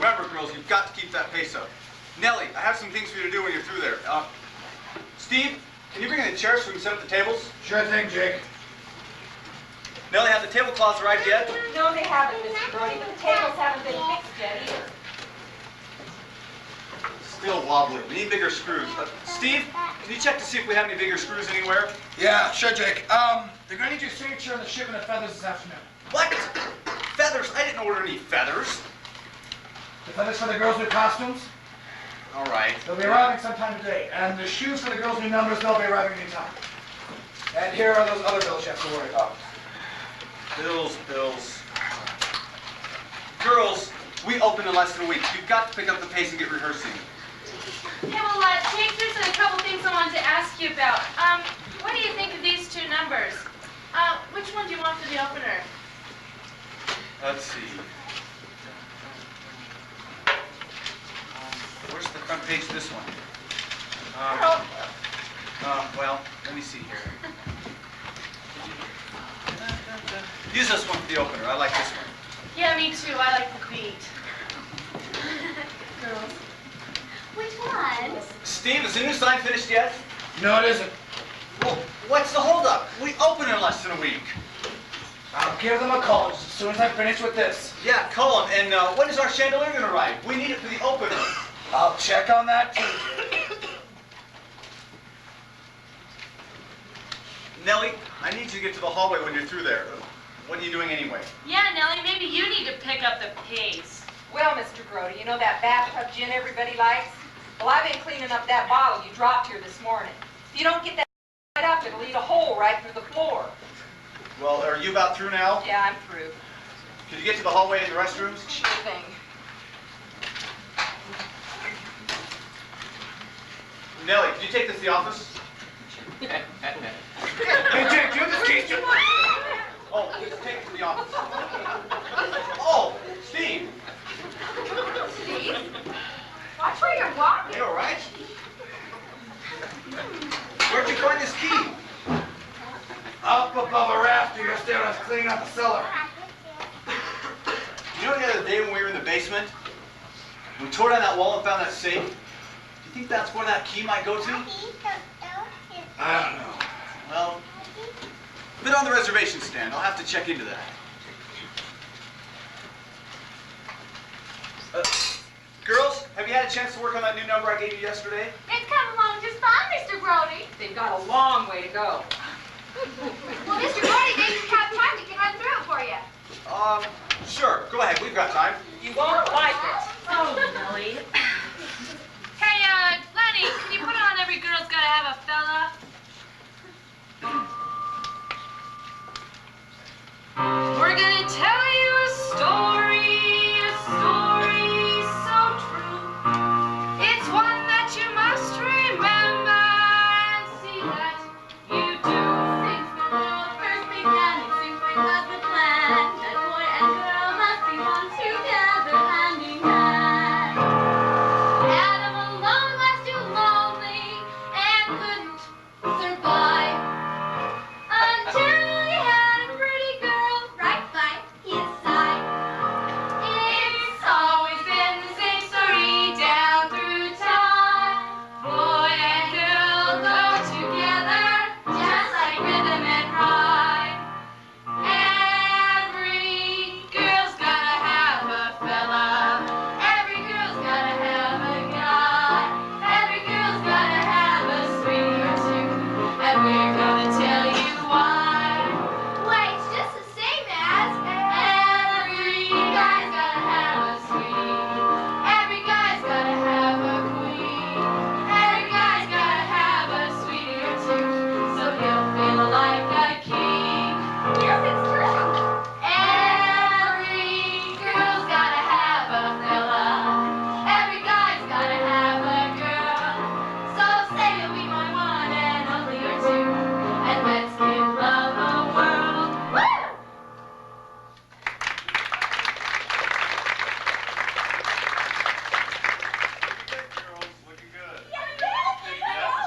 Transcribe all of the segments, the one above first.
remember, girls, you've got to keep that pace up. Nellie, I have some things for you to do when you're through there. Steve, can you bring in the chairs so we can set up the tables? Sure thing, Jake. Nellie, have the tablecloths arrived yet? No, they haven't, Mr. Brody, but the tables haven't been fixed yet either. Still wobbly. We need bigger screws. Steve, can you check to see if we have any bigger screws anywhere? Yeah, sure, Jake. They're gonna need your signature on the shipment of feathers this afternoon. What? Feathers? I didn't order any feathers. The feathers for the girls' new costumes? All right. They'll be arriving sometime today. And the shoes for the girls' new numbers, they'll be arriving anytime. And here are those other bills you have to worry about. Bills. Girls, we open in less than a week. You've got to pick up the pace and get rehearsing. Yeah, well, Jake, there's a couple things I wanted to ask you about. What do you think of these two numbers? Which one do you want for the opener? Let's see. Where's the front page of this one? Well, let me see here. Use this one for the opener. I like this one. Yeah, me too. I like the beat. Girls. Which one? Steve, is the new sign finished yet? No, it isn't. Well, what's the holdup? We open in less than a week. I'll give them a call as soon as I finish with this. Yeah, call them. And when is our chandelier going to arrive? We need it for the opener. I'll check on that, too. Nellie, I need you to get to the hallway when you're through there. What are you doing anyway? Yeah, Nellie, maybe you need to pick up the pace. Well, Mr. Brody, you know that bathtub gin everybody likes? Well, I've been cleaning up that bottle you dropped here this morning. If you don't get that right up, it'll eat a hole right through the floor. Well, are you about through now? Yeah, I'm through. Could you get to the hallway and the restrooms? Sure thing. Nellie, could you take this to the office? Hey, Jake, do you have this case? Oh, please take it to the office. Oh, Steve. Steve? Watch where you're walking. You all right? Where'd you find this key? Up above a rafter yesterday when I was cleaning out the cellar. You know the other day when we were in the basement? We tore down that wall and found that safe? Do you think that's where that key might go to? I don't know. Well, been on the reservation stand. I'll have to check into that. Girls, have you had a chance to work on that new number I gave you yesterday? It's come along just fine, Mr. Brody. They've got a long way to go. Well, Mr. Brody, they just have time to get run through it for you. Sure. Go ahead. We've got time. You won't like it. Oh, Nellie. Hey, Lenny, can you put on Every Girl's Gotta Have a Fella? We're gonna tell you a story so true. It's one that you must remember and see that you do. Since the world first began, it seems it was the plan that boy and girl must be one together, hand in hand. Adam alone was too lonely and couldn't survive until he had a pretty girl right by his side. It's always been the same story down through time. Boy and girl go together just like rhythm and rhyme. Every girl's gotta have a fella. Every girl's gotta have a guy. Every girl's gotta have a sweetie or two. And we're gonna tell you why. Why, it's just the same as every guy's gotta have a sweetie. Every guy's gotta have a queen. Every guy's gotta have a sweetie or two, so he'll feel like a king. Yes, it's true. Every girl's gotta have a fella. Every guy's gotta have a girl. So say you'll be my one and only or two, and let's give love a whirl. Woo! Girls, looking good. Yeah,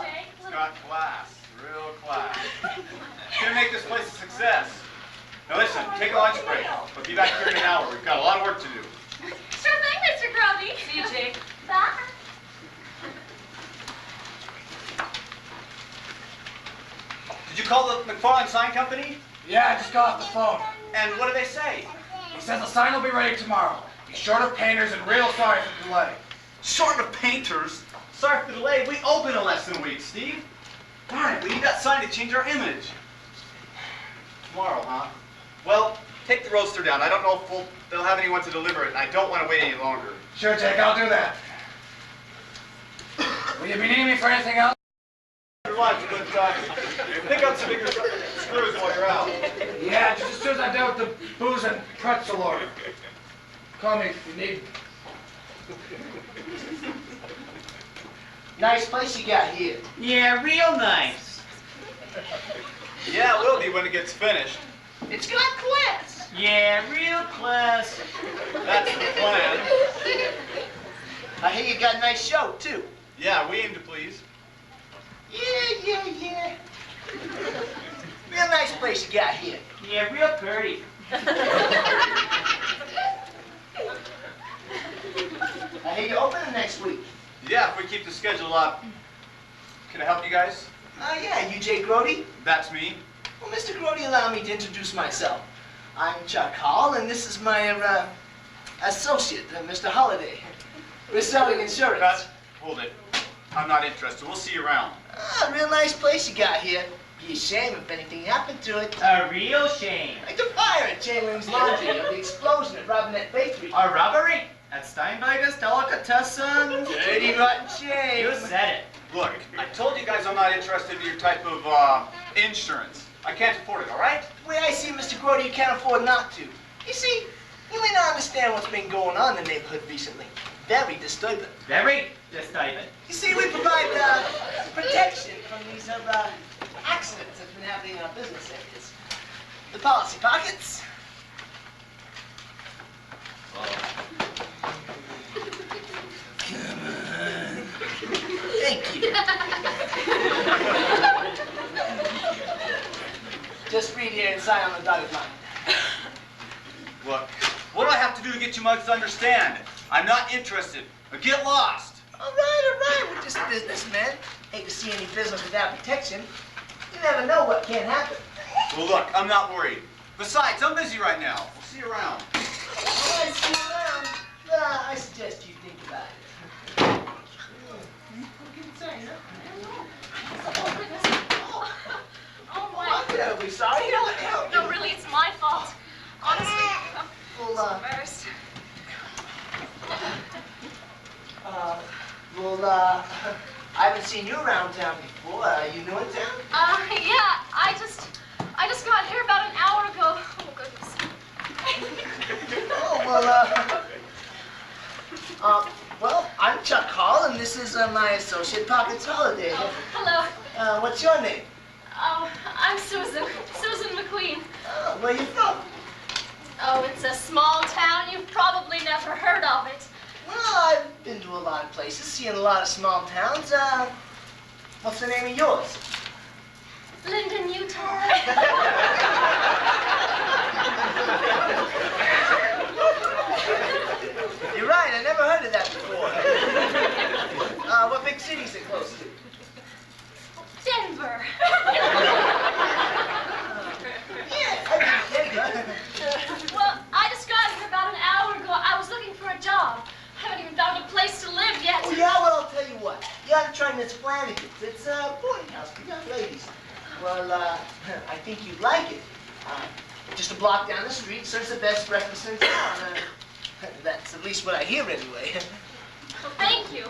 Jake, It's got class. Real class. It's gonna make this place a success. Now listen, take a lunch break. We'll be back here in an hour. We've got a lot of work to do. Sure thing, Mr. Brody. Bye. Did you call the McFarland Sign Company? Yeah, I just got off the phone. And what do they say? He says the sign will be ready tomorrow. He's short of painters and real sorry for the delay. Short of painters? Sorry for the delay. We open in less than a week, Steve. Darn it, we need that sign to change our image. Tomorrow, huh? Well, take the roadster down. I don't know if they'll have anyone to deliver it, and I don't want to wait any longer. Sure, Jake, I'll do that. Will you be needing me for anything else? Your lunch, but pick up some bigger screws while you're out. Yeah, just as soon as I'm done with the booze and pretzel order. Call me if you need. Nice place you got here. Yeah, real nice. Yeah, it will be when it gets finished. It's got class. Yeah, real class. That's the plan. I hear you got a nice show, too. Yeah, we aim to please. Yeah. Real nice place you got here. Yeah, real pretty. I hear you opening next week. Yeah, if we keep the schedule up. Can I help you guys? Yeah, you Jay Grody? That's me. Well, Mr. Grody, allow me to introduce myself. I'm Chuck Hall, and this is my associate, Mr. Holliday. We're selling insurance. Cut. Hold it. I'm not interested. We'll see you around. Real nice place you got here. Be a shame if anything happened to it. A real shame. Like the fire at Chamberlain's Laundry, or the explosion at Robinette Bakery. A robbery at Steinberger's Delicatessen. Dirty rotten shame. You said it. Look, I told you guys I'm not interested in your type of insurance. I can't afford it, all right? The way I see it, Mr. Grody, you can't afford not to. You see, you may not understand what's been going on in the neighborhood recently. Very disturbing. Very disturbing. You see, we provide protection from these accidents that's been happening in our business areas. The policy pockets. Come on. Thank you. Just read here and sign on the dotted line. Look, what do I have to do to get you mugs to understand? I'm not interested. Now get lost. All right. We're just businessmen. Hate to see any business without protection. You never know what can happen. Well, look, I'm not worried. Besides, I'm busy right now. We'll see you around. All right, see you around. But I suggest you think about it. Oh my. I'm terribly sorry. You know what? No, really, it's my fault. Honestly, I'm Well, embarrassed. I haven't seen you around town before. Are you new in town? Yeah, I just got here about an hour ago. Oh, goodness. Well, I'm Chuck Hall, and this is my associate, Pockets Holiday. Oh, hello. What's your name? Oh, I'm Susan. Susan McQueen. Where you from? Oh, it's a small town. You've probably never heard of it. Well, I've been to a lot of places, seen a lot of small towns. What's the name of yours? Linden, Utah. You're right, I never heard of that before. What big city is it close to? Denver. Well, I just got here about an hour ago. I was looking for a job. I haven't even found a place to live yet. Oh, yeah, well, I'll tell you what. You ought to try Miss Flanagan's. It's a boarding house for young ladies. Well, I think you'd like it. Just a block down the street, serves the best breakfast in town. That's at least what I hear anyway. Well, thank you.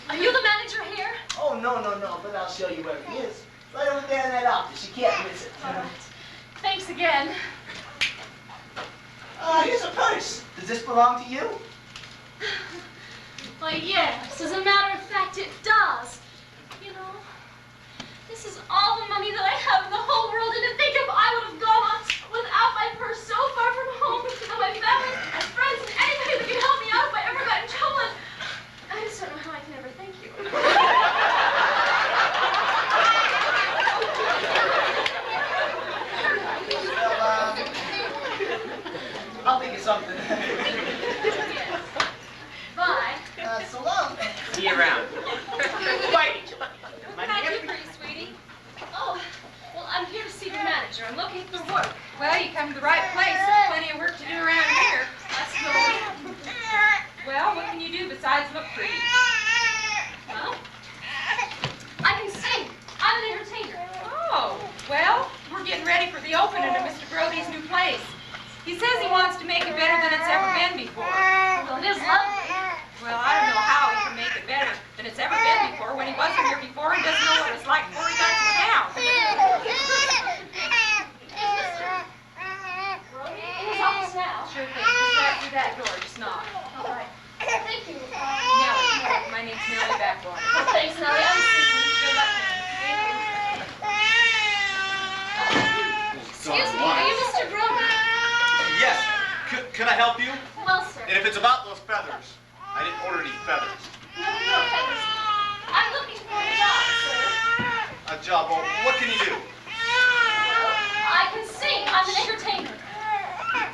Are you the manager here? Oh, no, but I'll show you where he is. Right over there in that office. You can't miss it. All right. Thanks again. Here's a purse. Does this belong to you? Why, yes. As a matter of fact, it does. You know, this is all the money that I have in the whole world, and to think of I would have gone on without my purse so far from home, and my family, and friends, and anybody that could help me out if I ever got in trouble. And I just don't know how I can ever thank you. I'll think of something. Bye. So long. wants to make it better than it's ever been before. Well, it is lovely. Well, I don't know how he can make it better than it's ever been before when he wasn't here before and doesn't know what it's like before he got to town. In his office now. Sure thing. Just right through that door. Just knock. All right. Thank you. Nellie. My name's Nellie Backbone. Well, thanks, Nellie. I'm speaking. Good luck. Excuse me, are you Mr. Brody? Yes. Could I help you? Well, sir. And if it's about those feathers, I didn't order any feathers. No, feathers. I'm looking for a job, sir. A job? Well, what can you do? Well, I can sing. I'm an entertainer.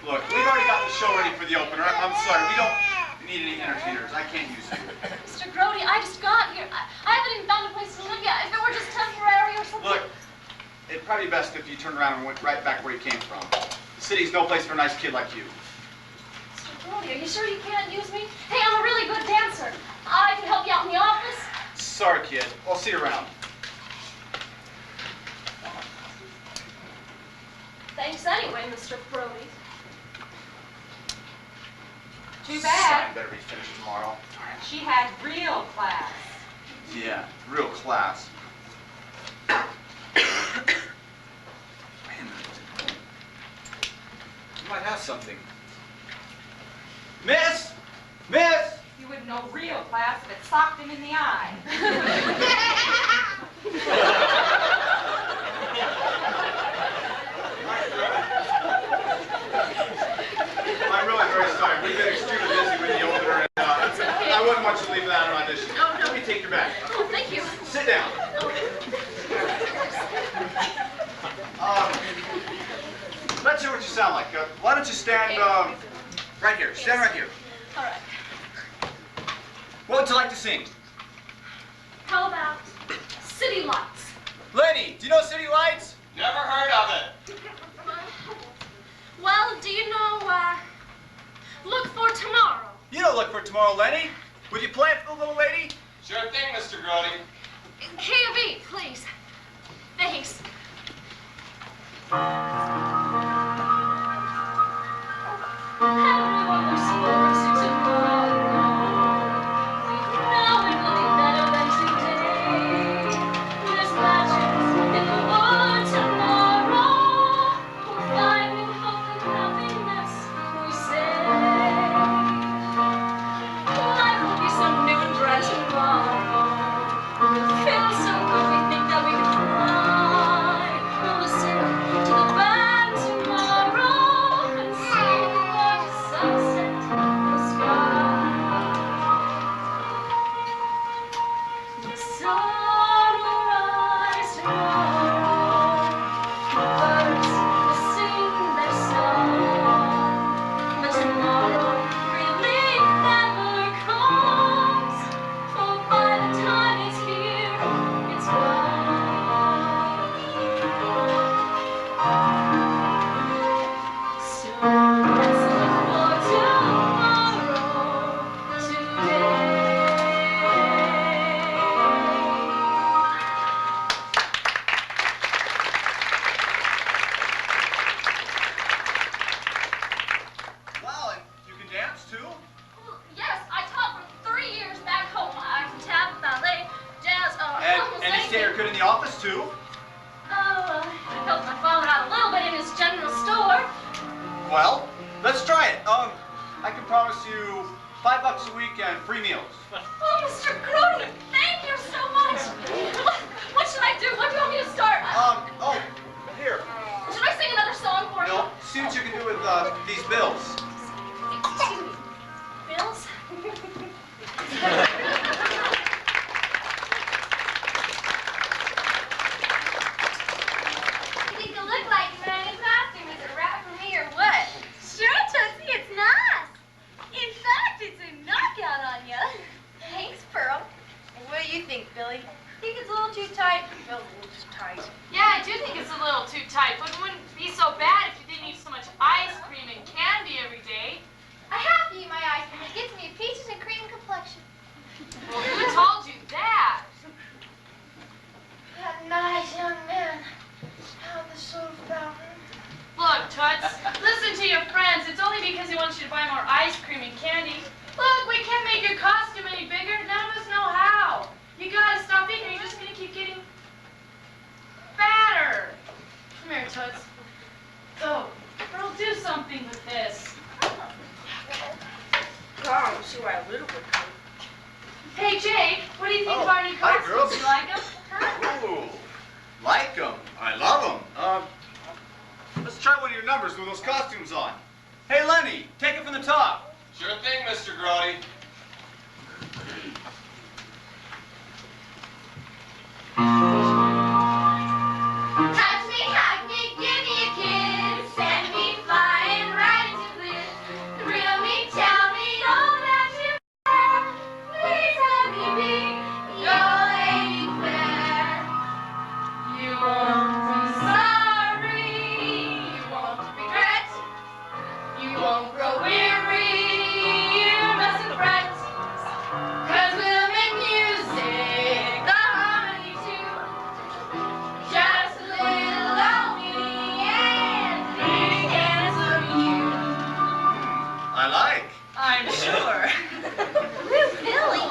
Look, we've already got the show ready for the opener. I'm sorry, we don't need any entertainers. I can't use you. Mr. Grody, I just got here. I haven't even found a place to live yet. If it were just temporary or something. Look, it'd probably be best if you turned around and went right back where you came from. The city's no place for a nice kid like you. Mr. Grody, are you sure you can't use me? Hey, I'm a really good dancer. I can help you out in the office. Sorry, kid. I'll see you around. Thanks anyway, Mr. Brody. Too bad. Sign better be finished tomorrow. She had real class. Yeah, real class. Wait a minute. You might have something. Miss! Miss! You wouldn't know real class if it socked him in the eye. I'm really very sorry. We've been extremely busy with the opener, and I wouldn't want you to leave without an audition. No. Let me take your bag. Oh, thank you. Sit down. Let's hear what you sound like. Why don't you stand right here? Stand right here. All right. What would you like to sing? How about City Lights? Lenny, do you know City Lights? Never heard of it. Well, do you know, Look for Tomorrow? You don't look for tomorrow, Lenny. Would you play it for the little lady? Sure thing, Mr. Grody. Key of E, please. Thanks. Everyone looks forward to tomorrow. Now it will be better than today. There's magic in the word tomorrow. We'll find new hope and happiness, we say. Life will be so new and bright tomorrow. We'll feel so good we think that we can fly. We'll listen to the band tomorrow and see the gorgeous sunset in the sky. The sun will rise tomorrow. The birds will sing their song. But tomorrow really never comes. For by the time it's here, it's gone. So let's look for tomorrow today. Wow, and you can dance too? Well, yes, I taught for 3 years back home. I can tap, ballet, jazz, almost And you stay anything. good in the office too? I helped my father out a little bit in his general store. Well, let's try it. I can promise you $5 a week and free meals. Oh, Mr. Grody, thank you so much. What should I do? What do you want me to start? Oh, here. Should I sing another song for you? No, see what you can do with these bills. Excuse me. Bills? You think you look like you're wearing a costume? Is it a wrap for me or what? Sure, Tootsie, it's nice. In fact, it's a knockout on you. Thanks, Pearl. What do you think, Billy? Think it's a little too tight? Feels a little too tight. Yeah, I do think it's a little too tight, but it wouldn't be so bad if you didn't eat so much ice cream and candy every to wear a little bit coat. Hey, Jake, what do you think Oh, of our new hi, costumes? girls. You like them? Huh? Ooh, like them. I love them. Let's try one of your numbers with those costumes on. Hey, Lenny, take it from the top. Sure thing, Mr. Grody. Touch me, hug me, give me a kiss, send me flying right into bliss. Thrill me, tell me all that you care. Please let me be your lady fair. You won't be sorry, you won't regret, you won't grow weary, you mustn't fret. 'Cause we'll make music, the harmony too. Just a little lonely and please answer you. I like. I'm sure. Woo, Billy.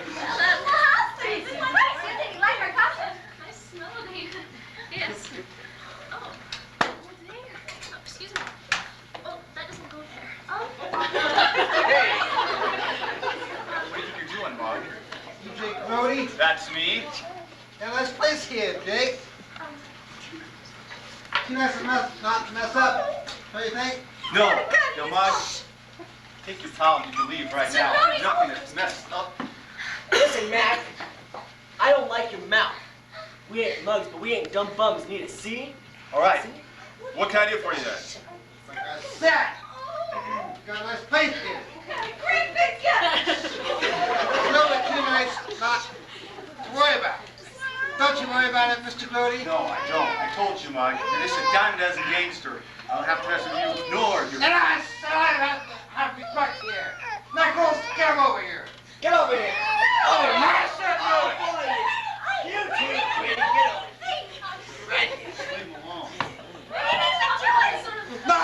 The house is nice. Did you like our costume? Nice smelling. Yes. Oh, there. Oh, excuse me. Oh, that doesn't go there. Oh. Hey. What do you think you're doing, Mark? You Jake Grody? That's me. Yeah, nice place here, Jake. Too nice to not mess up. What do you think? No, Mark. Take your towel and you can leave right now. There's nothing that's messed up. Listen, Mac, I don't like your mouth. We ain't mugs, but we ain't dumb bums. Need a see? All right. What can I do for you then? Like I said, got a nice place here. Great big guy. A little bit too nice not to worry about. Don't you worry about it, Mr. Grody. No, I don't. I told you, Mark. You're just a diamond as a gangster. I don't have to mess with you, nor your... And I have respect here. Now, girls, get him over here. Get over here. Oh, my son, Oh, boy. You two, get over here. Right here. Leave him alone. No!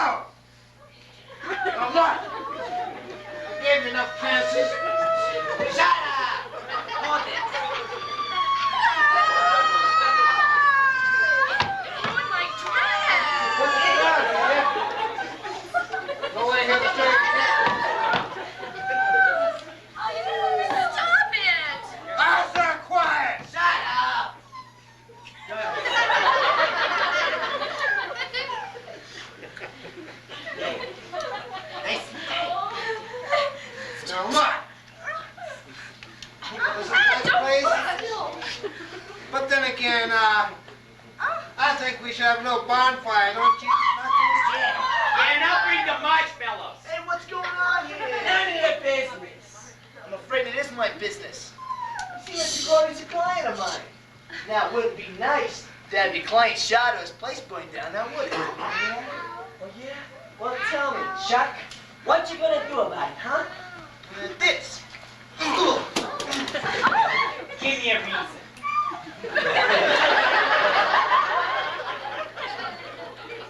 I'm not. I gave you enough chances. Shut up. Hold it. Doing like trash. Get out of here. No way here to stay. Stop it. I said quiet. Shut up. Nice. Now, look. This is a nice place. But then again, I think we should have a little bonfire, don't you? Yeah, and I'll bring the marshmallows. Hey, what's going on here? None of your business. I'm afraid it is my business. See, Mr. Gordon's a client of mine. Now, would it be nice to have your client shot or his place burned down, now would it? Yeah? Oh, yeah? Well, tell me, Chuck, what you gonna do about it, huh? This. Give me a reason.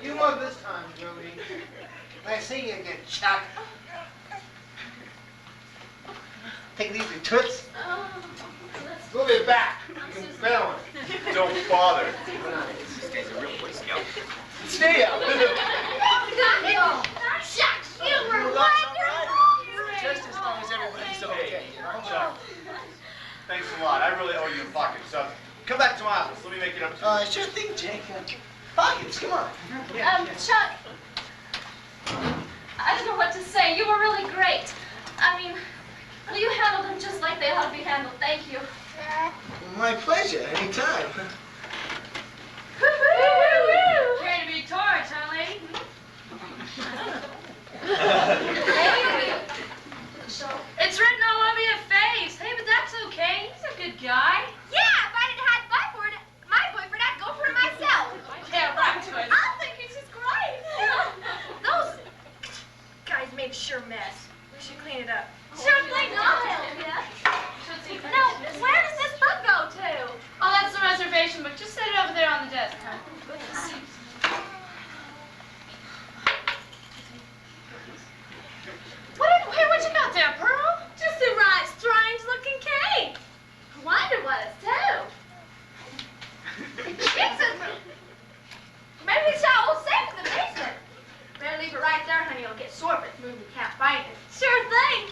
You won this time, Jody. Nice seeing you again, Chuck. Take it easy, Toots. We'll be back. You can bet on it. Don't bother. This guy's a real Boy Scout. Stay out. Shucks, you were Well, that's all right. Just as long as everybody's okay, you know? Chuck, thanks a lot. I really owe you a bucket. So come back to my office. Let me make it up to you. Sure thing, Jake. Pockets, come on. Chuck, I don't know what to say. You were really great. I mean, well, you handled them just like they ought to be handled. Thank you. My pleasure, anytime. Ready to be torch, huh, lady? It's written all over your face. Hey, but that's okay. He's a good guy. Yeah, if I didn't have my boyfriend, I'd go for it myself. Yeah, right, Twist. I think it's just great. Those guys made a sure mess. We should clean it up. Sure thing, I'll help you. No, where does this book go to? Oh, that's the reservation book. Just set it over there on the desk, huh? What you got there, Pearl? Just a right strange looking cake. I wonder what it's to. It's a... Maybe it's our old safe in the basement. Better leave it right there, honey. You'll get sore if it's moved and can't find it. Sure thing.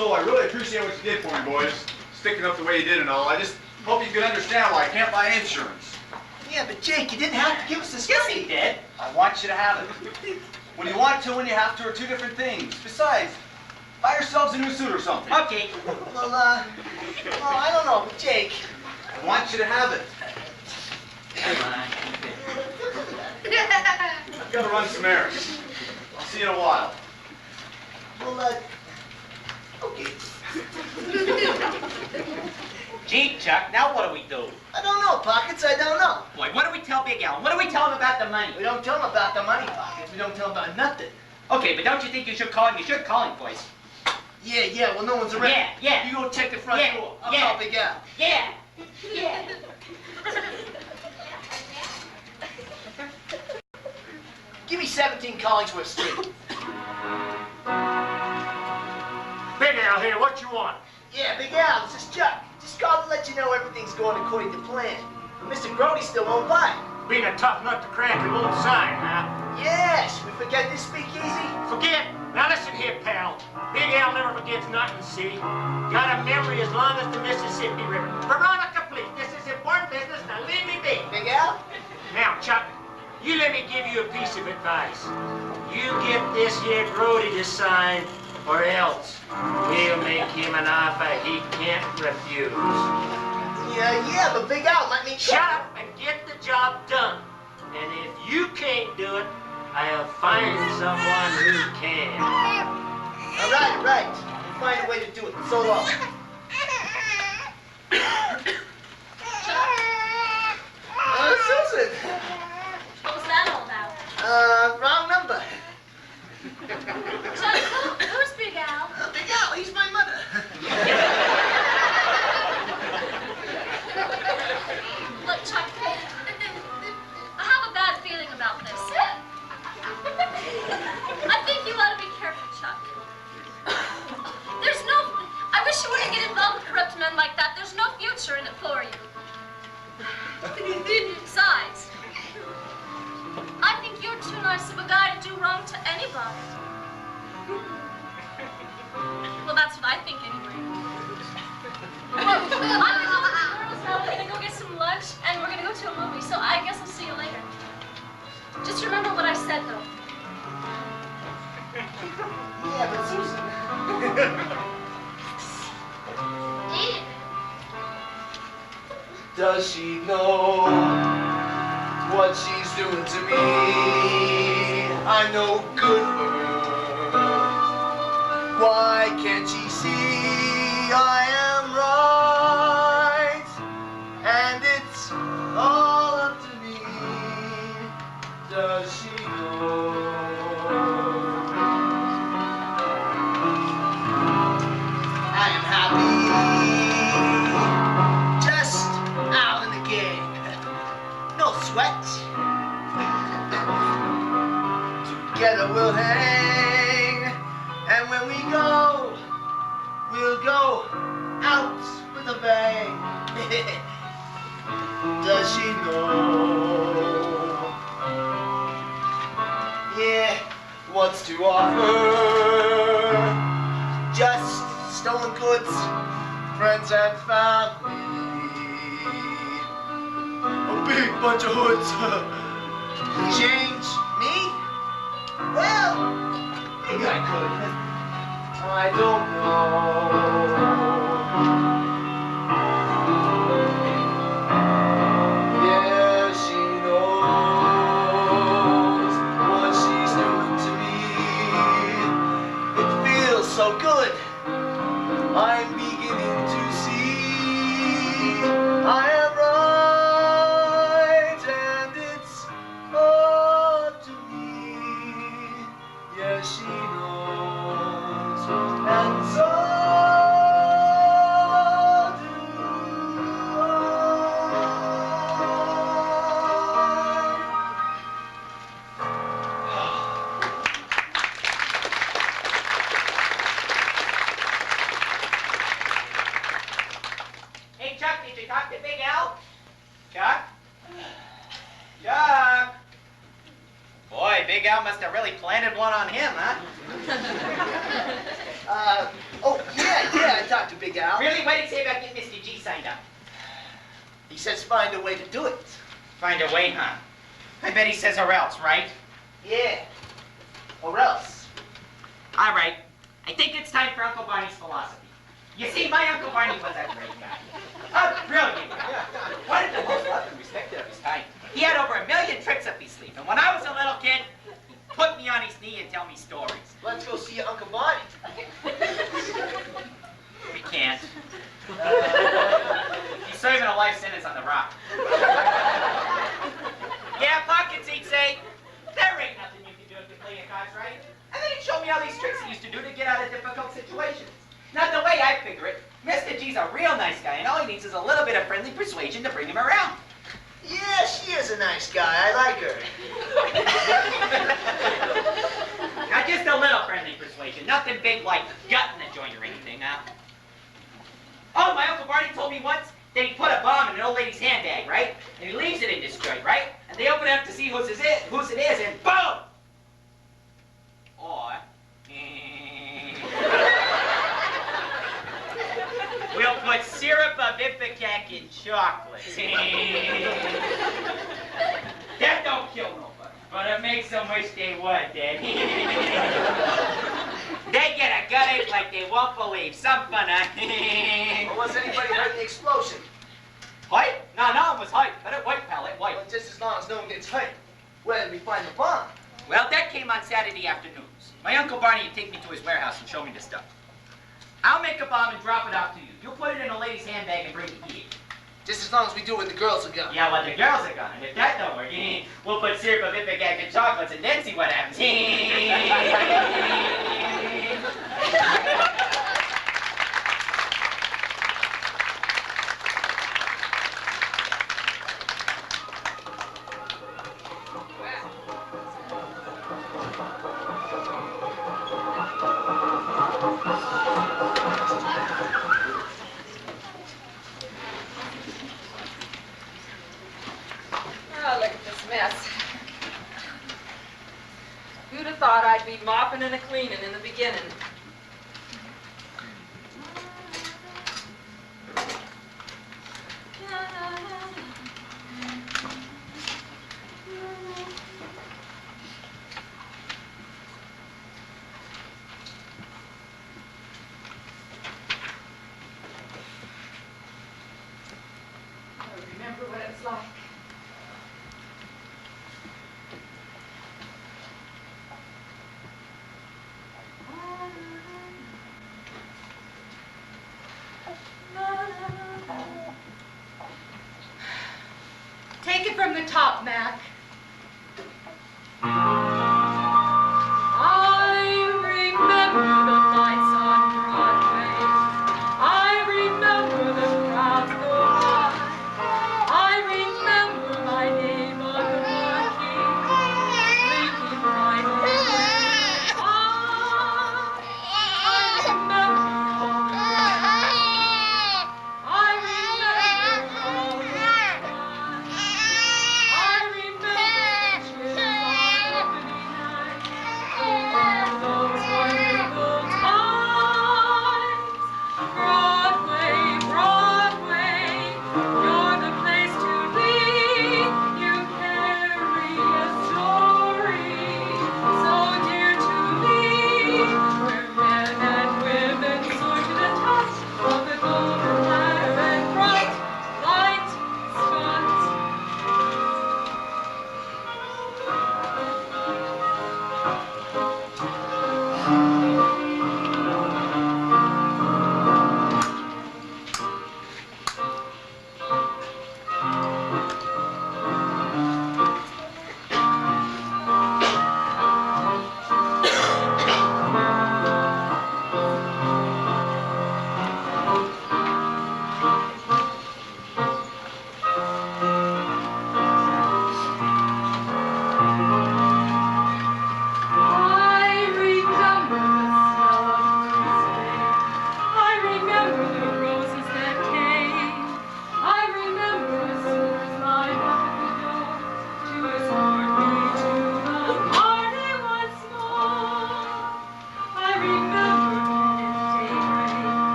So I really appreciate what you did for me, boys. Sticking up the way you did and all. I just hope you can understand why I can't buy insurance. Yeah, but Jake, you didn't have to give us this Yes, money. he did. I want you to have it. When you want to, when you have to, are two different things. Besides, buy yourselves a new suit or something. Okay. Well, I don't know, but Jake. I want you to have it. I've got to run some errands. I'll see you in a while. Well, okay. Gee, Chuck, now what do we do? I don't know, Pockets, I don't know. Boy, what do we tell Big Al? What do we tell him about the money? We don't tell him about the money, Pockets. We don't tell him about nothing. Okay, but don't you think you should call him? You should call him, boys. Yeah, well, no one's around. Yeah. You go check the front Yeah, door. I'll yeah. call Big Al. Yeah. Give me 17 Collingsworth Street. Big Al here, what you want? Yeah, Big Al, this is Chuck. Just called to let you know everything's going according to plan. Mr. Grody still won't buy. Being a tough nut to crack, you won't sign, huh? Yes, we forget this speakeasy. Forget? Now listen here, pal. Big Al never forgets nothing, see? Got a memory as long as the Mississippi River. Veronica, please, this is important business, now leave me be. Big Al? Now, Chuck, you let me give you a piece of advice. You get this here Grody to sign, or else we'll make him an offer he can't refuse. Yeah, but Big Al might mean... Shut up and get the job done. And if you can't do it, I'll find someone who can. All right. We'll find a way to do it. So long. Susan. What was that all about? Wrong number. Chuck, who's Big Al? Big Al, he's my mother. Look, Chuck, I have a bad feeling about this. I think you ought to be careful, Chuck. I wish you wouldn't get involved with corrupt men like that. There's no future in it for you. Besides, I think you're too nice of a guy to do wrong to anybody. Well, that's what I think anyway. I'm gonna go with the girls now. We're gonna go get some lunch, and we're gonna go to a movie. So I guess I'll see you later. Just remember what I said, though. Yeah, but Susan... Does she know what she's doing to me? I'm no good for her. Why can't she see I am right? And it's all up to me. Does she know? I am happy, just out in the game. No sweat. Together we'll hang, and when we go, we'll go out with a bang. Does she know? Yeah, what's to offer? Just stolen goods, friends and family. A big bunch of hoods. Change me? Well, maybe I could. I don't know. Yeah, she knows what she's doing to me. It feels so good. I'm beginning to see I am right, and it's up to me. Yes, she knows, and so do Hey, Chuck, did you talk to Big Al? Chuck? Chuck? Boy, Big Al must have really planted one on him, huh? Oh, yeah. Yeah, I talked to Big Al. Really? What did he say about getting Mr. G signed up? He says find a way to do it. Find a way, huh? I bet he says or else, right? Yeah. Or else. All right. I think it's time for Uncle Barney's philosophy. You see, my Uncle Barney was a great guy. A brilliant guy. One of the most loved and respected of his time. He had over 1 million tricks up his sleeve. And when I was a little kid, he'd put me on his knee and tell me stories. Let's go see your Uncle Barney. We can't. He's serving a life sentence on the rock. Yeah, pockets, he'd say. There ain't nothing you can do if you play your cards right. And then he'd show me all these tricks he used to do to get out of difficult situations. Now, the way I figure it, Mr. G's a real nice guy, and all he needs is a little bit of friendly persuasion to bring him around. Yeah, she is a nice guy. I like her. Now, just a little friendly persuasion. Nothing big like gutting the joint or anything, huh? Oh, my Uncle Barney told me once that he put a bomb in an old lady's handbag, right? And he leaves it in this joint, right? And they open it up to see whose it is, and boom! Or... we'll put syrup of ipecac in chocolate. That don't kill nobody, but it makes them wish they would, Daddy. They get a gut ache like they won't believe. Some fun, huh? Or was anybody hurt in the explosion? White? No, it was white. But it white, pal, it white. Well, just as long as no one gets hurt. Where did we find the bomb? Well, that came on Saturday afternoons. My Uncle Barney would take me to his warehouse and show me the stuff. I'll make a bomb and drop it out to you. You'll put it in a lady's handbag and bring it here. Just as long as we do what the girls are gonna. Yeah, well, the girls are gonna. If that don't work, we'll put syrup of ipecac and chocolates and then see what happens. Oh, look at this mess. Who'd have thought I'd be mopping and a-cleaning in the beginning? I remember what it's like. Take it from the top, Mac. I remember the nights on Broadway. I remember the crowds go by. I remember my name on the marquee, making my way. I remember all the nights. I remember all the nights. I remember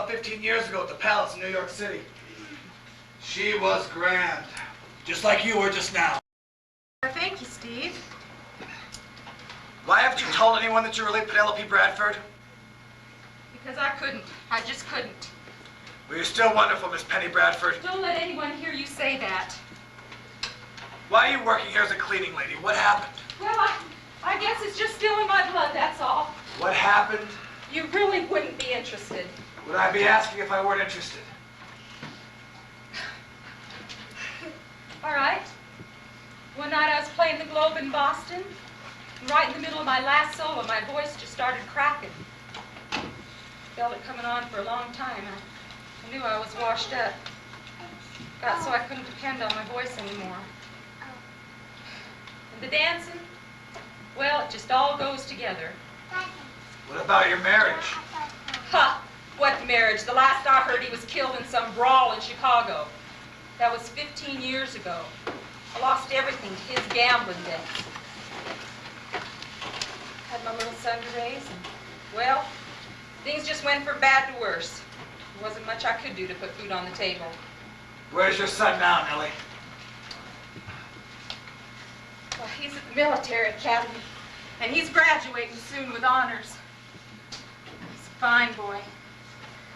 about 15 years ago at the Palace in New York City. She was grand, just like you were just now. Thank you, Steve. Why haven't you told anyone that you're really Penelope Bradford? Because I couldn't. I just couldn't. Well, you're still wonderful, Miss Penny Bradford. Don't let anyone hear you say that. Why are you working here as a cleaning lady? What happened? Well, I guess it's just still in my blood, that's all. What happened? You really wouldn't be interested. Would I be asking if I weren't interested? All right. One night I was playing the Globe in Boston, and right in the middle of my last solo, my voice just started cracking. Felt it coming on for a long time. I knew I was washed up. Got so I couldn't depend on my voice anymore. And the dancing, well, it just all goes together. What about your marriage? Ha! What marriage? The last I heard, he was killed in some brawl in Chicago. That was 15 years ago. I lost everything to his gambling debts. Had my little son to raise, and, well, things just went from bad to worse. There wasn't much I could do to put food on the table. Where's your son now, Nellie? Well, he's at the military academy, and he's graduating soon with honors. He's a fine boy.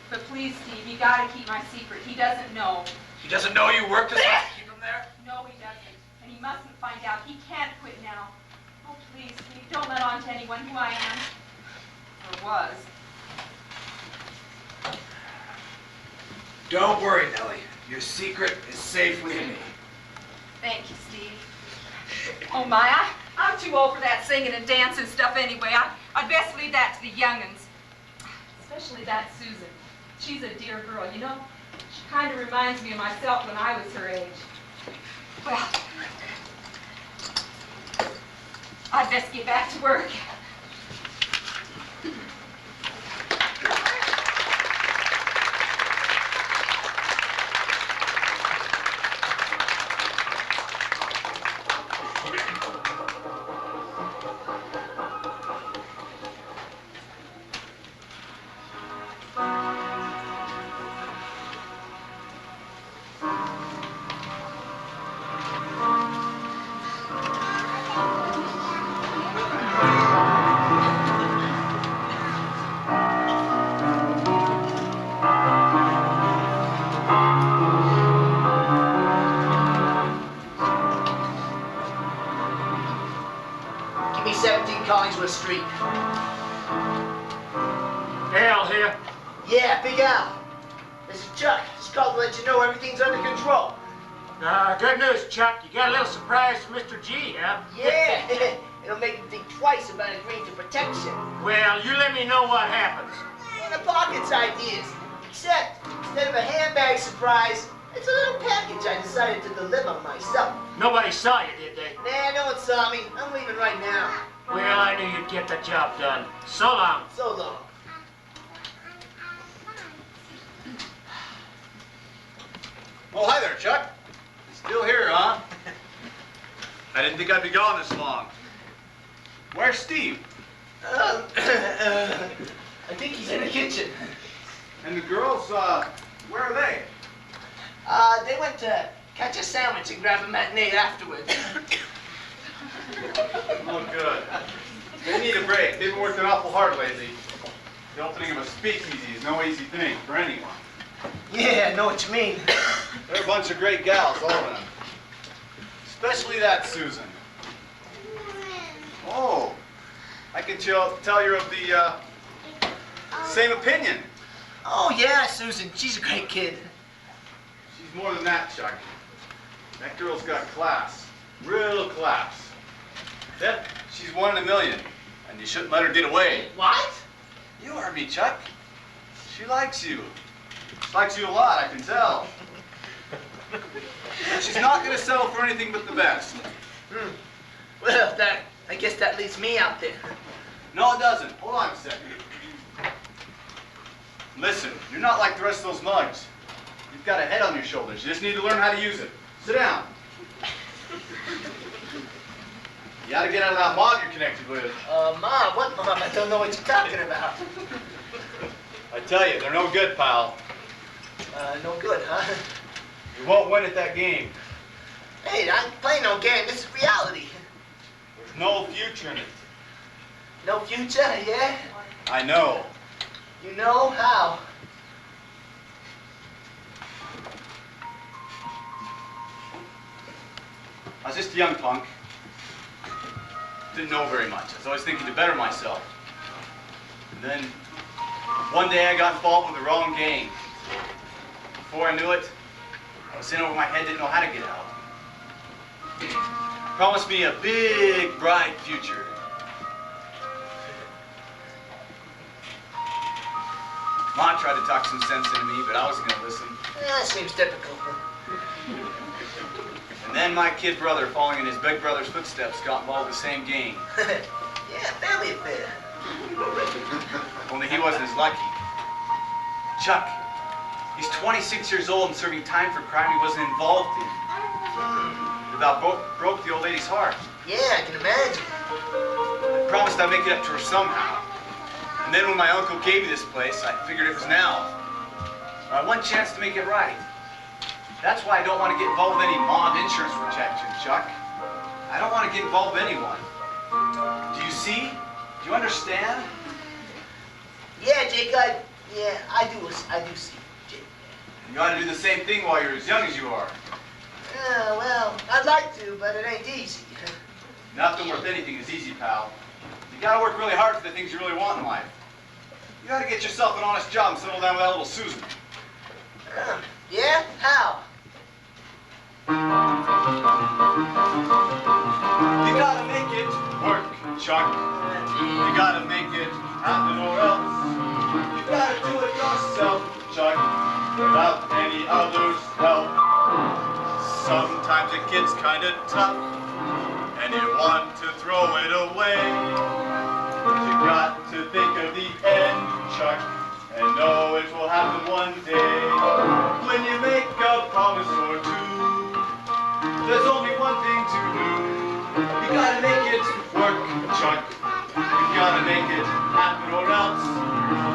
But please, Steve, you gotta keep my secret. He doesn't know. He doesn't know you worked as hard to keep him there? No, he doesn't. And he mustn't find out. He can't quit now. Oh, please, Steve, don't let on to anyone who I am. Or was. Don't worry, Nellie. Your secret is safe with me. Thank you, Steve. Oh, my, I'm too old for that singing and dancing stuff anyway. I'd best leave that to the young'uns. Especially that Susan. She's a dear girl, you know? She kind of reminds me of myself when I was her age. Well, I'd best get back to work. Give me 17 Collingsworth Street. Al here. Yeah, Big Al. This is Chuck. Just called to let you know everything's under control. Good news, Chuck. You got a little surprise from Mr. G, huh? Yeah, it'll make him think twice about agreeing to protection. Well, you let me know what happens. In the pocket's ideas. Except, instead of a handbag surprise, it's a little package I decided to deliver myself. Nobody saw you, did they? Nah, no one saw me. I'm leaving right now. Well, I knew you'd get the job done. So long. So long. Oh, hi there, Chuck. Still here, huh? I didn't think I'd be gone this long. Where's Steve? I think he's in the kitchen. And the girls, where are they? They went to catch a sandwich and grab a matinee afterwards. Oh, good. They need a break. They've been working awful hard lately. The opening of a speakeasy is no easy thing for anyone. Yeah, I know what you mean. They're a bunch of great gals, all of them. Especially that Susan. Oh, I can tell you're of the same opinion. Oh, yeah, Susan. She's a great kid. She's more than that, Chuck. That girl's got class. Real class. Yep, she's one in a million. And you shouldn't let her get away. What? You heard me, Chuck. She likes you. She likes you a lot, I can tell. And she's not going to settle for anything but the best. Well, I guess that leaves me out there. No, it doesn't. Hold on a second. Listen, you're not like the rest of those mugs. You've got a head on your shoulders. You just need to learn how to use it. Sit down. You gotta get out of that mob you're connected with. Mom? What mom? I don't know what you're talking about. I tell you, they're no good, pal. No good, huh? You won't win at that game. Hey, I ain't playing no game. This is reality. There's no future in it. No future, yeah? I know. You know how? I was just a young punk. Didn't know very much. I was always thinking to better myself. And then, one day I got involved with the wrong gang. Before I knew it, I was in over my head, didn't know how to get out. Promised me a big, bright future. Ma tried to talk some sense into me, but I wasn't going to listen. That seems typical. And then my kid brother, following in his big brother's footsteps, got involved with the same gang. Yeah, family affair. Only he wasn't as lucky. Chuck, he's 26 years old and serving time for crime he wasn't involved in. It about broke the old lady's heart. Yeah, I can imagine. I promised I'd make it up to her somehow. And then when my uncle gave me this place, I figured it was now. My one chance to make it right. That's why I don't want to get involved with any mob insurance protection, Chuck. I don't want to get involved with anyone. Do you see? Do you understand? Yeah, Jake, I do see, Jake. You ought to do the same thing while you're as young as you are. Yeah, well, I'd like to, but it ain't easy. Nothing worth anything is easy, pal. You gotta work really hard for the things you really want in life. You gotta get yourself an honest job and settle down with that little Susan. Yeah? How? You gotta make it work, Chuck. You gotta make it happen or else. You gotta do it yourself, Chuck, without any other's help. Sometimes it gets kinda tough, and you want to throw it away. But you got to think of the end, Chuck, and know it will happen one day. When you make a promise or two, there's only one thing to do. You gotta make it work, Chuck. You gotta make it happen or else.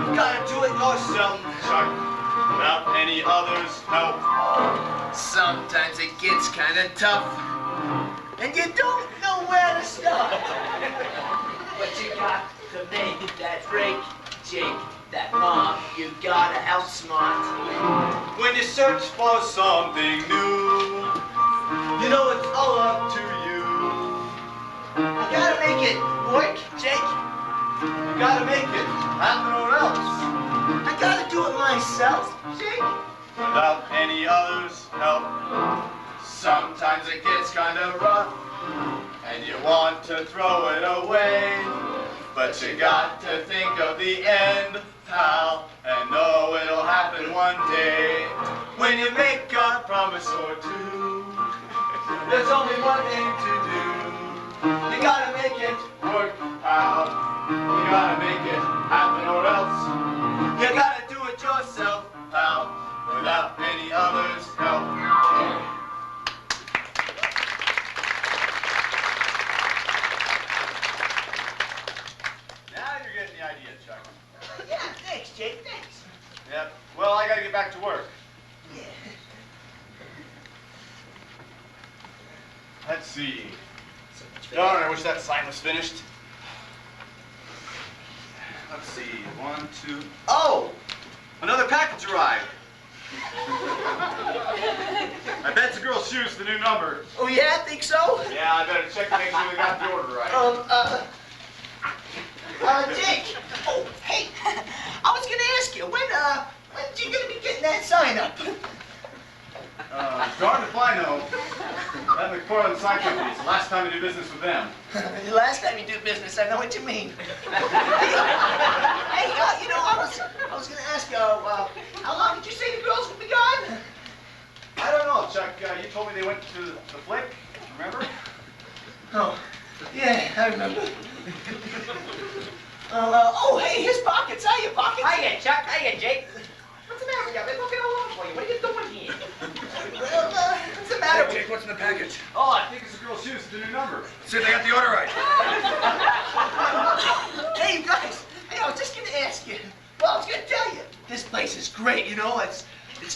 You gotta do it yourself, Chuck, without any other's help. Sometimes it gets kinda tough, and you don't know where to start. But you got to make that break, Jake. That mob, you gotta outsmart. When you search for something new, you know it's all up to you. You gotta make it work, Jake. You gotta make it happen or else. I gotta do it myself, Jake. Without any other's help. Sometimes it gets kinda rough, and you want to throw it away. But you got to think of the end, pal, and know it'll happen one day. When you make a promise or two, there's only one thing to do. You gotta make it work, pal. You gotta make it happen or else. You gotta do it yourself, pal, without any other's help. Now you're getting the idea, Chuck. Yeah, thanks, Jake, thanks. Yep. Well, I gotta get back to work. Yeah. Let's see. Darn, I wish that sign was finished. Let's see. 1, 2. Oh! Another package arrived. I bet it's a girl's shoes, the new number. Oh, yeah, think so? Yeah, I better check to make sure we got the order right. Jake. Oh, hey, I was gonna ask you, when's you gonna be getting that sign up? Darn if I know. That McFarland Sign Company is the last time I do business with them. The last time you do business, I know what you mean. Hey, you know, I was gonna ask you, how long did you say the girls would be gone? I don't know, Chuck. You told me they went to the flick. Remember? Oh, yeah, I remember. Oh, hey, his pockets. Hiya, pockets. Hiya, Chuck. Hiya, Jake. What's the matter with you? I've been looking all over for you. What are you doing here? Well, what's the matter with Jake, what's in the package? Oh, I think it's a girl's shoes, the new number. See if they got the order right. Hey, you guys. Hey, I was just gonna ask you. Well, I was gonna tell you. This place is great, you know. It's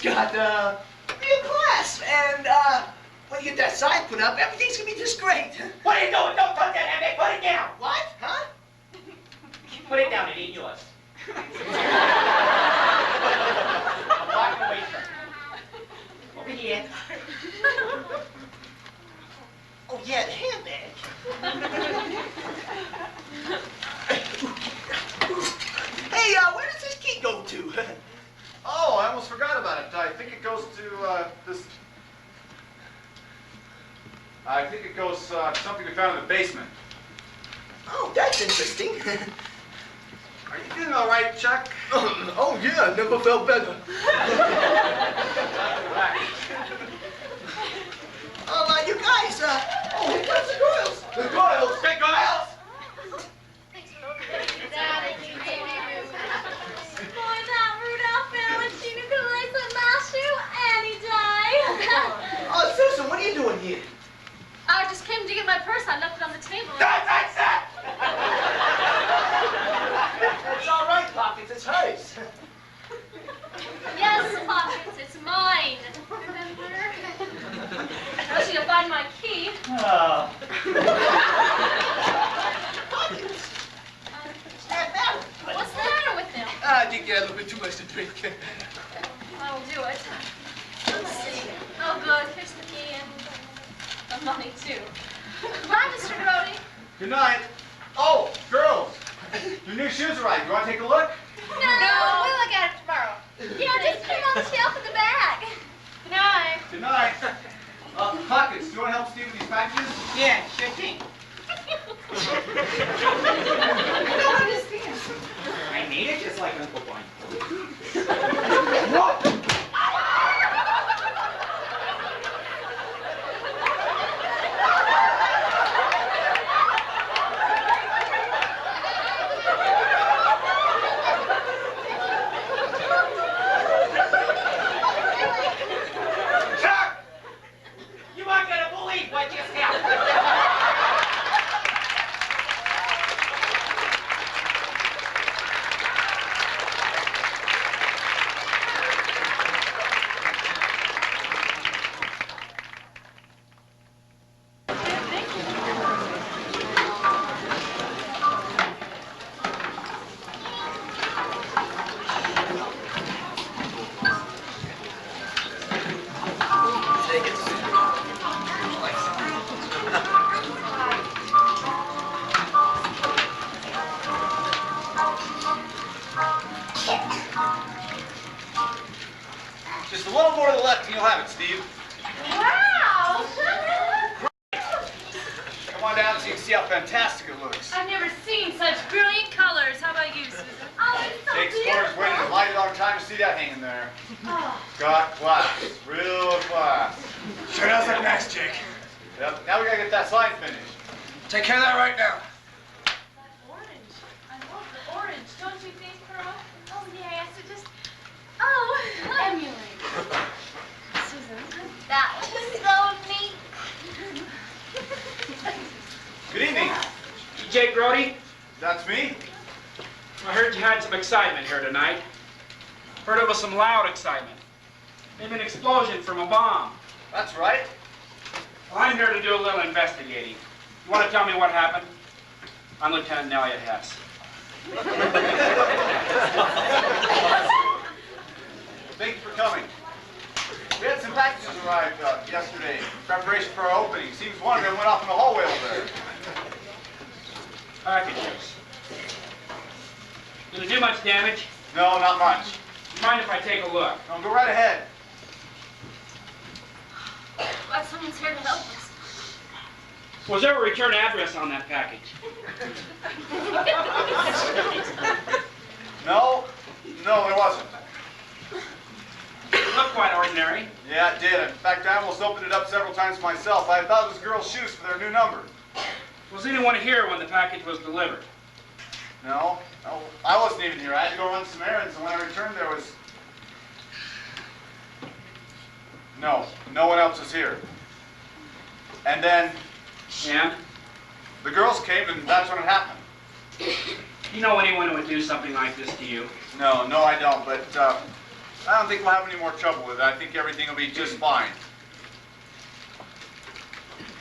got real class, and when you get that sign put up, everything's gonna be just great. What are you doing? Don't touch that hammock. Put it down. What? Huh? Put it down. It ain't yours. I'm walking away from it. Over here. Oh yeah, the handbag. Hey, where does this key go to? Oh, I almost forgot about it. I think it goes to this. I think it goes to something we found in the basement. Oh, that's interesting. Are you doing all right, Chuck? Oh yeah, never felt better. You guys, oh, here comes the Goyles. The Goyles? Big Giles! Boy, that Rudolph Valentino could lace up my shoe any day. Oh, Susan, what are you doing here? I just came to get my purse. I left it on the table. Don't touch that! It's all right, Pockets, it's hers. Yes, Pockets, it's mine. Remember? I want you to find my key. Oh. Pockets. What's the matter with him? I think you had a little bit too much to drink. I will do it. Let's see. Oh, good. Here's the key and the money, too. Bye, Mr. Grody. Good night. Oh, girls, your new shoes arrived. You want to take a look? No, we'll look at it tomorrow. Yeah, just put them on the shelf in the back. Good night. Good night. Pockets, do you want to help Steve with these packages? Yeah, sure thing. I don't understand. I made it just like Uncle Barney. Chuck! You aren't gonna believe what just happened. Just a little more to the left and you'll have it, Steve. Wow! Come on down so you can see how fantastic it looks. I've never seen such brilliant colors. How about you, Susan? Oh, it's so Jake's beautiful. Corner's waiting a mighty long time to see that hanging there. Got class. Real class. Sure does look nice, Jake. Yep, now we gotta get that sign finished. Take care of that right now. That orange. I love the orange. Don't you think, Pearl? Oh, yes, it just... Oh, Emulate. Susan. that was so neat. Good evening. Jake Grody, That's me. I heard you had some excitement here tonight. Heard it was some loud excitement. Maybe an explosion from a bomb. That's right. Well, I'm here to do a little investigating. You want to tell me what happened? I'm Lieutenant Elliot Hess. Thank you for coming. We had some packages arrive yesterday in preparation for our opening. Seems one of them went off in the hallway over there. Packages. Did it do much damage? No, not much. Mind if I take a look? No, go right ahead. Glad someone's here to help us. Was there a return address on that package? No, there wasn't. It looked quite ordinary. Yeah, it did. In fact, I almost opened it up several times myself. I thought it was girls' shoes for their new number. Was anyone here when the package was delivered? No, I wasn't even here. I had to go run some errands, and when I returned, there was... No one else was here. And then And? the girls came, and that's when it happened. You know anyone who would do something like this to you? No, I don't, but I don't think we'll have any more trouble with it. I think everything will be just fine.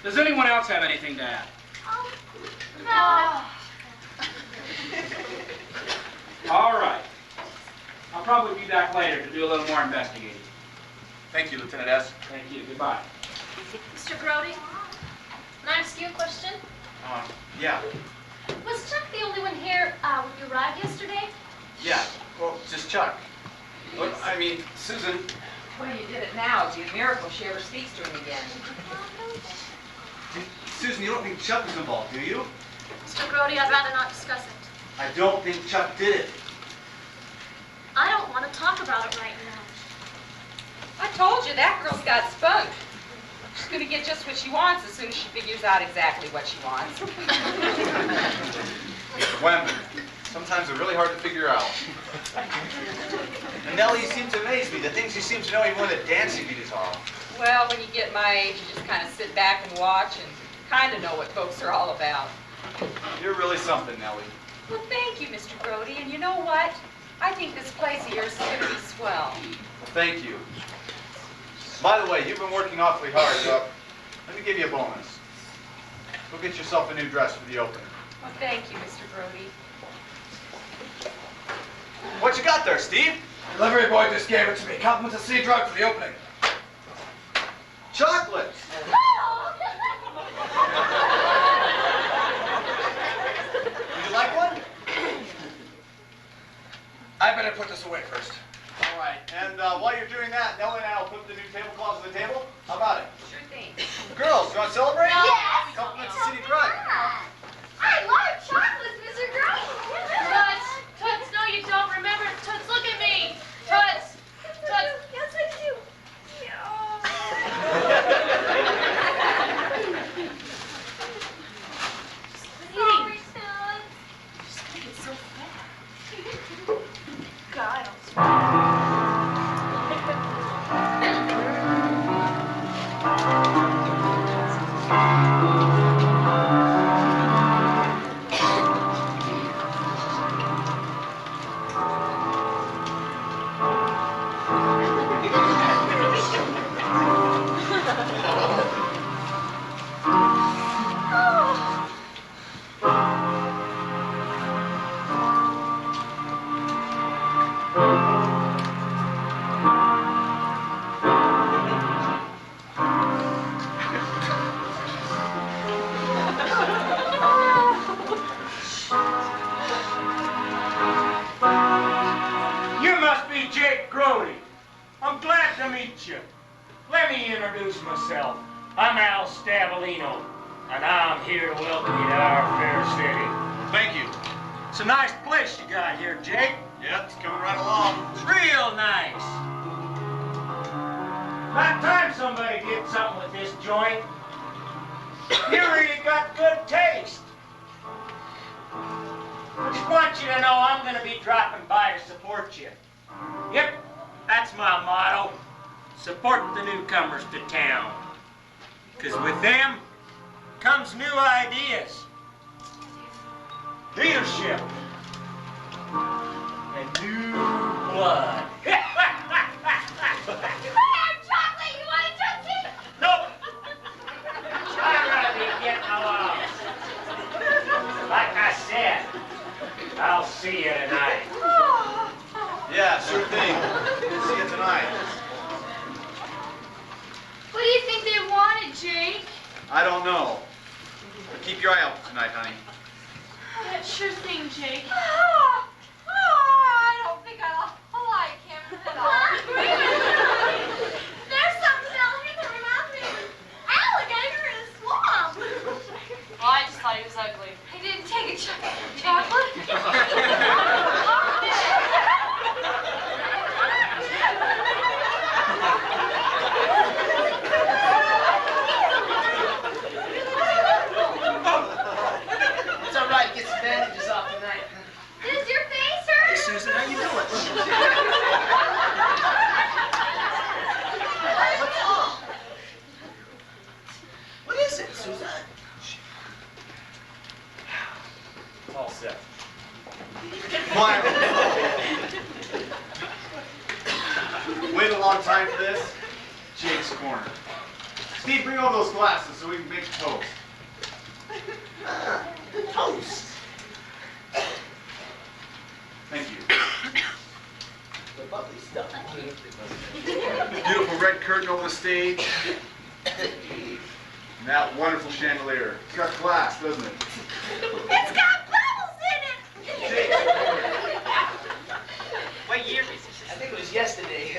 Does anyone else have anything to add? No. All right. I'll probably be back later to do a little more investigating. Thank you, Lieutenant S. Thank you. Goodbye. Mr. Brody, can I ask you a question? Yeah. Was Chuck the only one here when you arrived yesterday? Yeah. Well, just Chuck. Well, I mean, Susan. Well, you did it now. It's a miracle she ever speaks to him again. Susan, you don't think Chuck was involved, do you? Mr. Brody, I'd rather not discuss it. I don't think Chuck did it. I don't want to talk about it right now. I told you that girl's got spunk. She's going to get just what she wants as soon as she figures out exactly what she wants. Women. Sometimes they're really hard to figure out. And Nellie, you seem to amaze me. The things you seem to know even when the dancing beat is off. Well, when you get my age, you just kind of sit back and watch and kind of know what folks are all about. You're really something, Nellie. Well, thank you, Mr. Brody. And you know what? I think this place of yours is going to be swell. Well, thank you. By the way, you've been working awfully hard. Let me give you a bonus. Go get yourself a new dress for the opening. Well, thank you, Mr. Brody. What you got there, Steve? Delivery boy just gave it to me. Compliments of sea drug for the opening. Chocolates. Would you like one? I better put this away first. All right. And while you're doing that, Nellie and I will put the new tablecloths on the table. How about it? Sure thing. Girls, you want to celebrate? Yes. Compliments of City Drug. I love chocolates, Mr. Brody. Toots, no, you don't. Remember, Toots, look at me. Toots. Yes, I do. Sorry, Toots. Just gonna get so fat. God, I don't You must be Jake Grody. I'm glad to meet you. Let me introduce myself. I'm Al Stavolino, and I'm here to welcome you to our fair city. Thank you. It's a nice place you got here, Jake. Yeah, it's coming right along. It's real nice. About time somebody did something with this joint. You really got good taste. I just want you to know I'm going to be dropping by to support you. Yep, that's my motto. Support the newcomers to town. Because with them comes new ideas, leadership, and new blood. chocolate. You want a tootsie? Nope. I'd rather be getting along. Like I said, I'll see you tonight. Yeah, sure thing. See you tonight. What do you think they wanted, Jake? I don't know. But keep your eye out for tonight, honey. Yeah, sure thing, Jake. I don't think I like him at all. There's something down here that reminds me of an alligator in a swamp. Well, I just thought he was ugly. He didn't take a chocolate. It's all right. Get some bandages off tonight. This Corner. Steve, bring all those glasses so we can make toast. Toast. Thank you. The bubbly stuff. Beautiful red curtain over the stage. And that wonderful chandelier. It's got glass, doesn't it? It's got bubbles in it! What year is this? I think it was yesterday.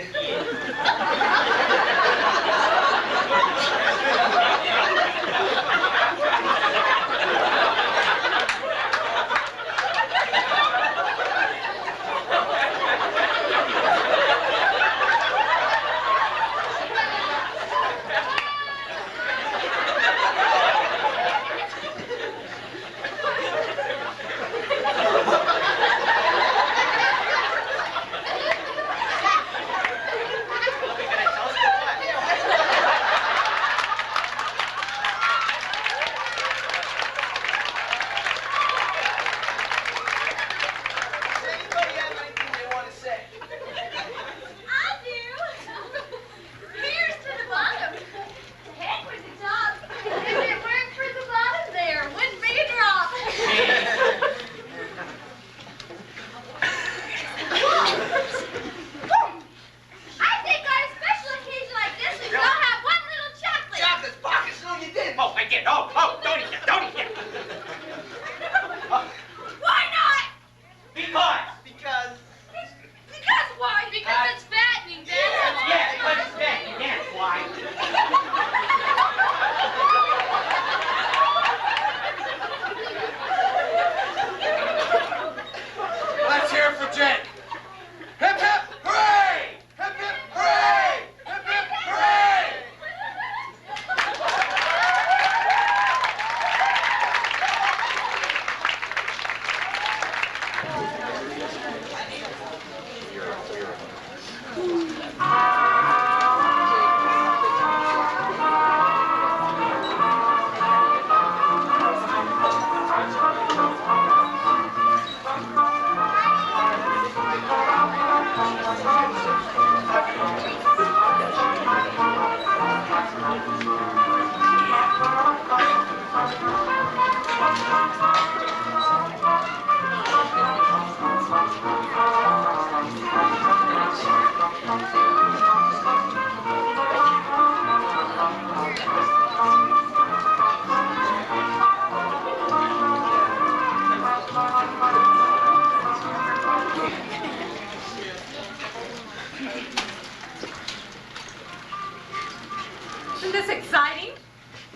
Isn't this exciting?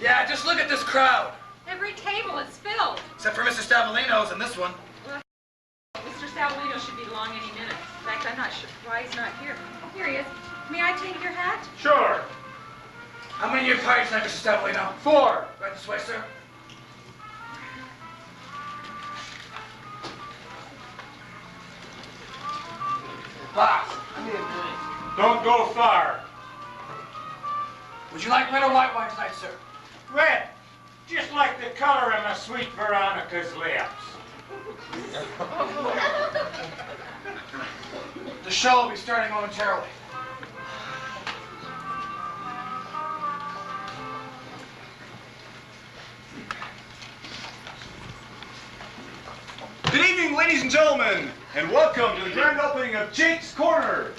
Yeah, just look at this crowd. Every table is filled. Except for Mr. Stavolino's and this one. Mr. Savolino should be along any minute. In fact, I'm not sure why he's not here. Oh, here he is. May I take your hat? Sure. How many of your parties tonight, Mr. Stavolino? 4. Right this way, sir. Box. Don't go far. Would you like red or white wine tonight, sir? Red. Just like the color of my sweet Veronica's lips. The show will be starting momentarily. Good evening, ladies and gentlemen, and welcome to the grand opening of Jake's Corner.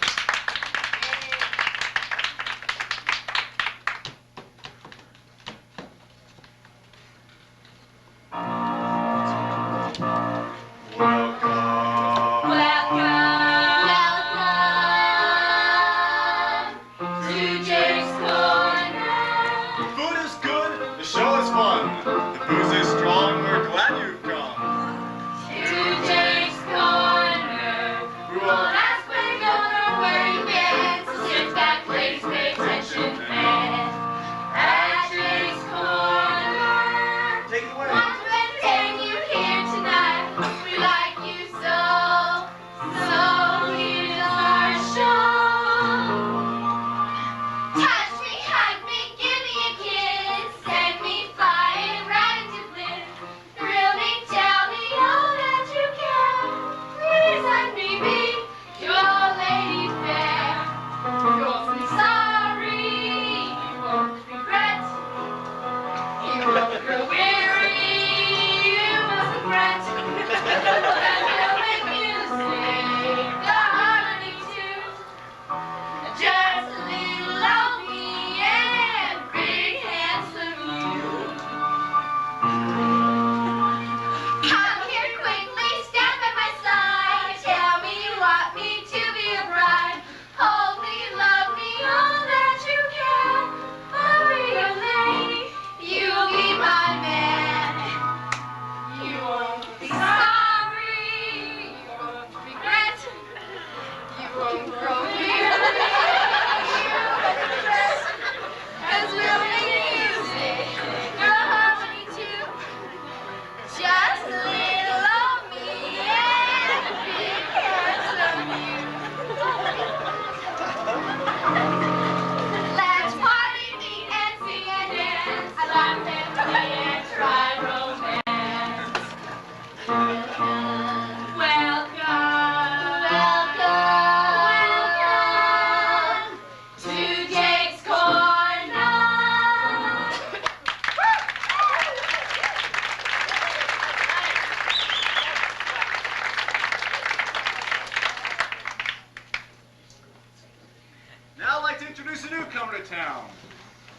of town.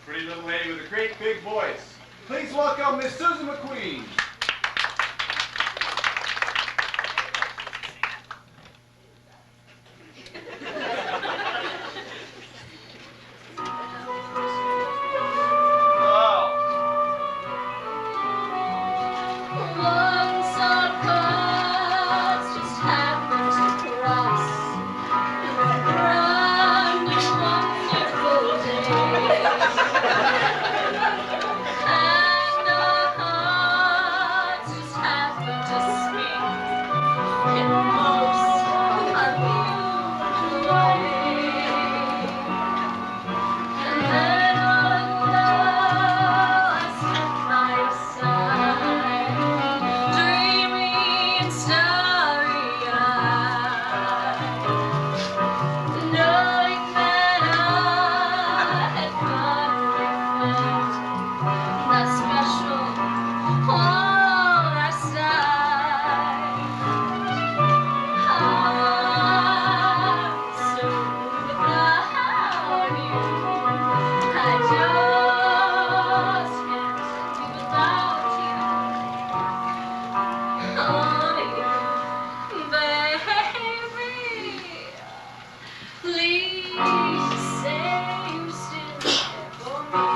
Pretty little lady with a great big voice. Please welcome Miss Susan McQueen. Once our paths just happened to cross in a grand and wonderful day, and our hearts just happened to speak in the most unusual way. And then one love I stood by your side, dreamy and starry-eyed, knowing that I had finally found that special on our side. So without you, I just can't do without you. Honey, baby, please say you still care for me.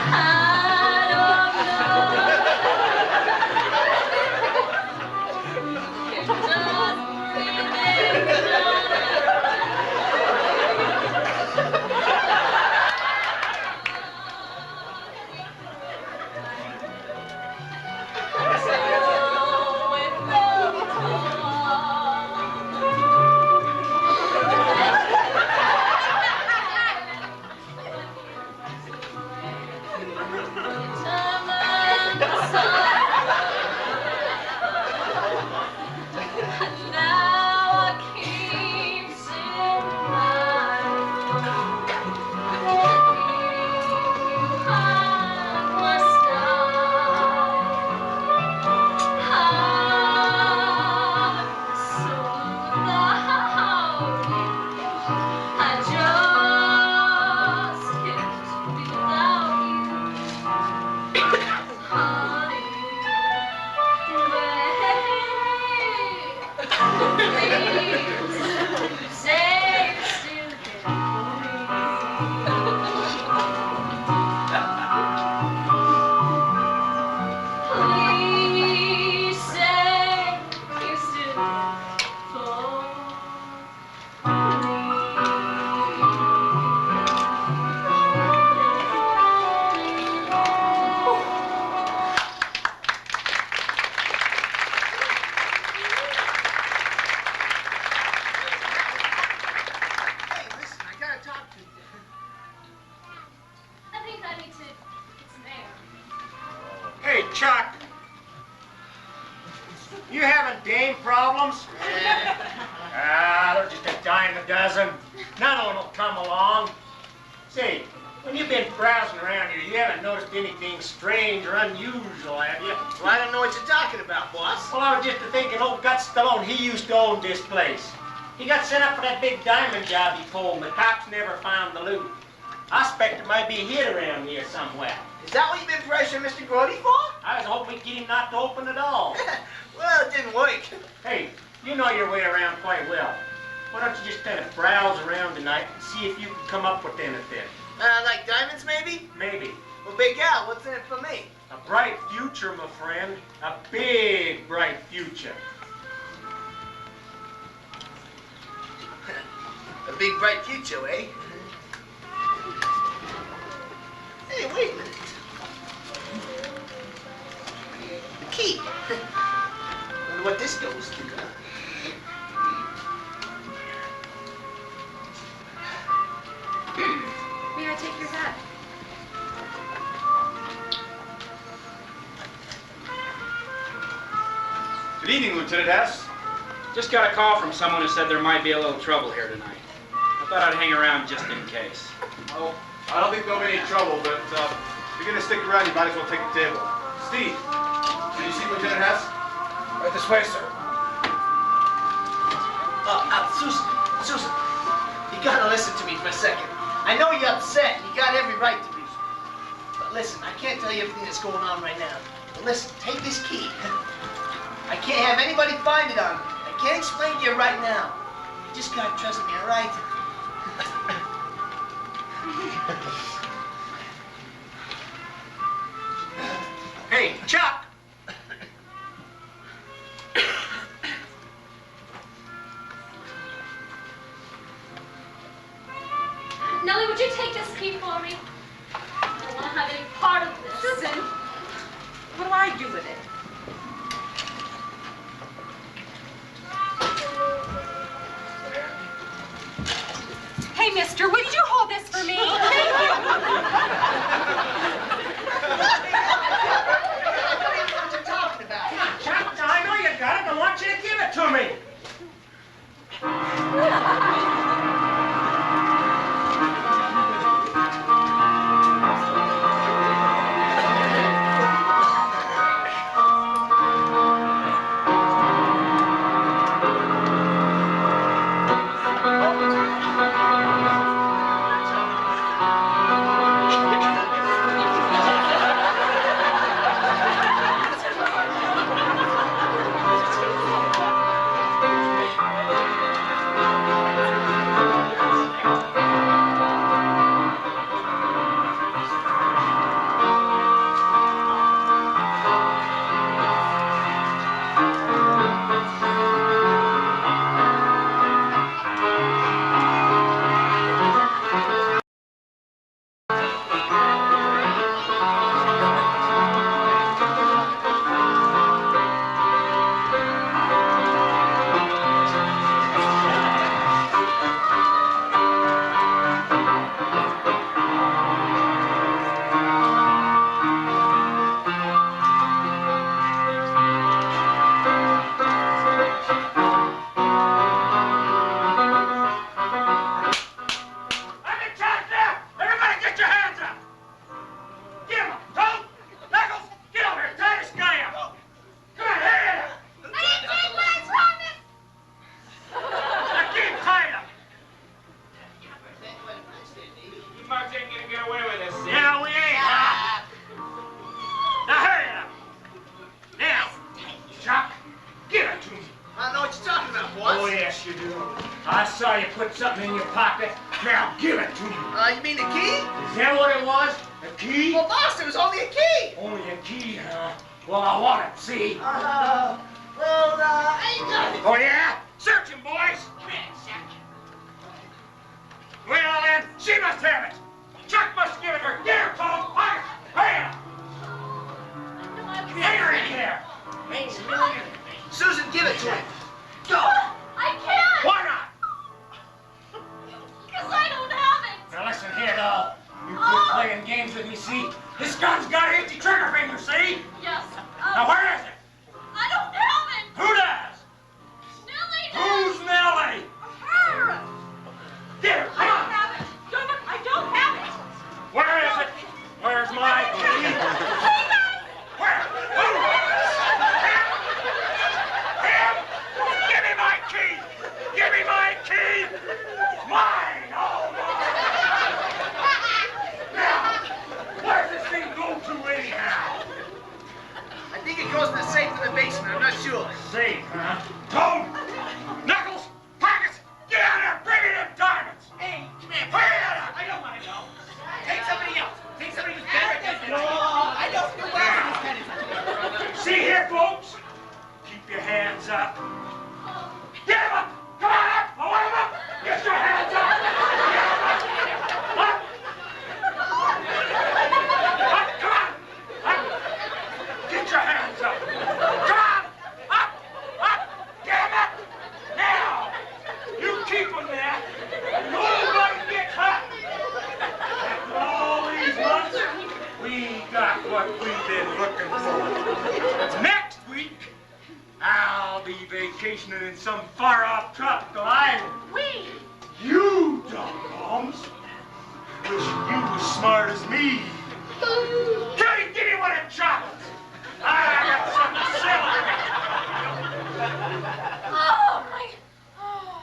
I don't know. It doesn't really matter. Now I keep sitting by my side. So without you, I just can't be without you, honey, baby. Please say you still care for me. Please say you still care for Hey, listen, I gotta talk to you. I think I need to get some air. Hey, Chuck. You having dame problems? They're just a dime a dozen. None of them will come along. Say, when you've been browsing around here, you haven't noticed anything strange or unusual, have you? Well, I don't know what you're talking about, boss. Well, I was just thinking old Gut Stallone, he used to own this place. He got sent up for that big diamond job he pulled, and the cops never found the loot. I expect it might be hid around here somewhere. Is that what you've been pressuring Mr. Grody for? I was hoping we'd get him not to open at all. Well, it didn't work. Hey, you know your way around quite well. Why don't you just kind of browse around tonight and see if you can come up with anything? Like diamonds, maybe? Maybe. Well, Big Al, what's in it for me? A bright future, my friend. A big, bright future. A big, bright future, eh? Hey, wait a minute. The key. Wonder what this goes to. May I take your hat? Good evening, Lieutenant Hess. Just got a call from someone who said there might be a little trouble here tonight. I thought I'd hang around just in case. Oh, I don't think there'll be any trouble, but if you're gonna stick around, you might as well take the table. Steve, did you see Lieutenant Hess? Right this way, sir. Susan, you gotta listen to me for a second. I know you're upset, and you got every right to be. But listen, I can't tell you everything that's going on right now. But listen, take this key. I can't have anybody find it on me. I can't explain to you right now. You just gotta trust me, all right? Hey, Chuck! Nellie, would you take this key for me? I don't want to have any part of this. Susan, what do I do with it? Hey, mister, would you hold this for me? Thank you. What you talking about? Come on, Chuck. Now, I know you got it. I want you to give it to me. Oh, yes, you do. I saw you put something in your pocket. Now give it to me. You mean the key? Is that what it was? A key? Well, boss, it was only a key. Only a key, huh? Well, I want it, see? I ain't got it. Oh, yeah? Search him, boys. Well, then, she must have it. Chuck must give it her. Get her, Tom. Bam! Get her in here. Susan, give it to him. Go. I can't. Why not? Because I don't have it. Now, listen here, doll. You quit playing games with me, see? This gun's got an empty trigger finger, see? Yes. Now, where is it? I don't have it. Who does? Nellie does. Who's Nellie? Her. Get her, come on. I don't have it. Where is it? Where's my key? Where? Who? Him? Give me my key! Give me my key! Mine! Oh, mine! Now, where's this thing go to anyhow? I think it goes in the safe in the basement. I'm not sure. Safe, huh? Toad! Knuckles! Pockets! Get out of there! Bring me them diamonds! Hey, come here. Hurry it up! I don't want to know. Take somebody else. Take somebody who's better at this than I am. I don't do well in this kind of thing. See here, folks? Keep your hands up. Get 'em up! Come on up! I want 'em up! Get your hands up! Get 'em up! Up! Up! Come on! Up! Get your hands up! Come on! Up! Up! Get 'em up! Now! You keep 'em there! Nobody gets hurt! After all these months, we got what we've been looking for. Next week, I'll be vacationing in some far-off tropical island. We. You dum-dums wish you was smart as me. Cody, give me one of them chocolates. I got something to sell. Oh my. Oh.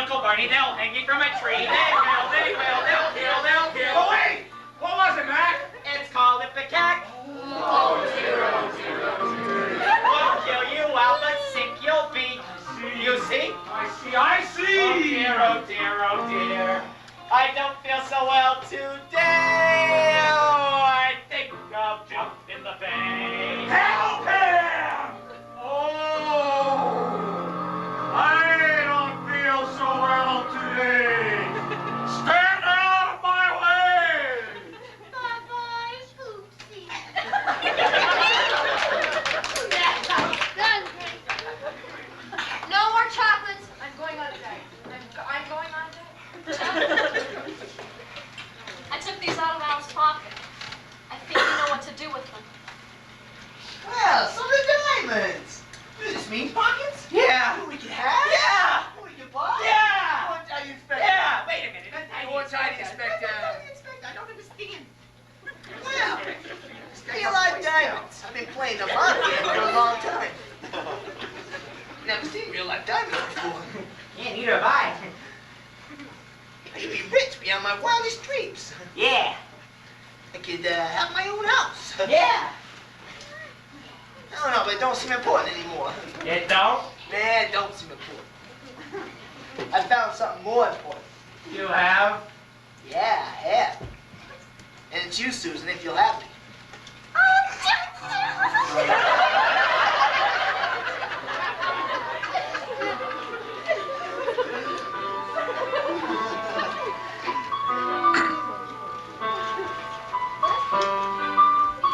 Uncle Barney, they'll hang you from a tree. They'll kill. Oh, wait! What was it, Mac? It's called ipecac. Oh, dear. Won't kill you, I'll but sink you'll be. You see? I see. Oh dear. I don't feel so well today. Oh, I think I'll jump in the bay. Help him! Oh, I don't feel so well today. Stand out of my way! Bye-bye, Oopsie. No more chocolates. I'm going on a diet. I'm going on a diet. I took these out of Al's pocket. I think you know what to do with them. Well, some of the diamonds. Do this mean pockets? Yeah. Who we can have? Yeah. Who we can buy? Yeah. What do you expect? Yeah. Wait a minute. What I expect? I don't understand. Well, steal our diamonds. I've been playing the market for a long time. Never seen real life diamonds before. Yeah, neither have I. I could be rich beyond my wildest dreams. Yeah. I could have my own house. Yeah. I don't know, but it don't seem important anymore. It don't? Nah, it don't seem important. I found something more important. You have? Yeah, I have. And it's you, Susan, if you'll have me.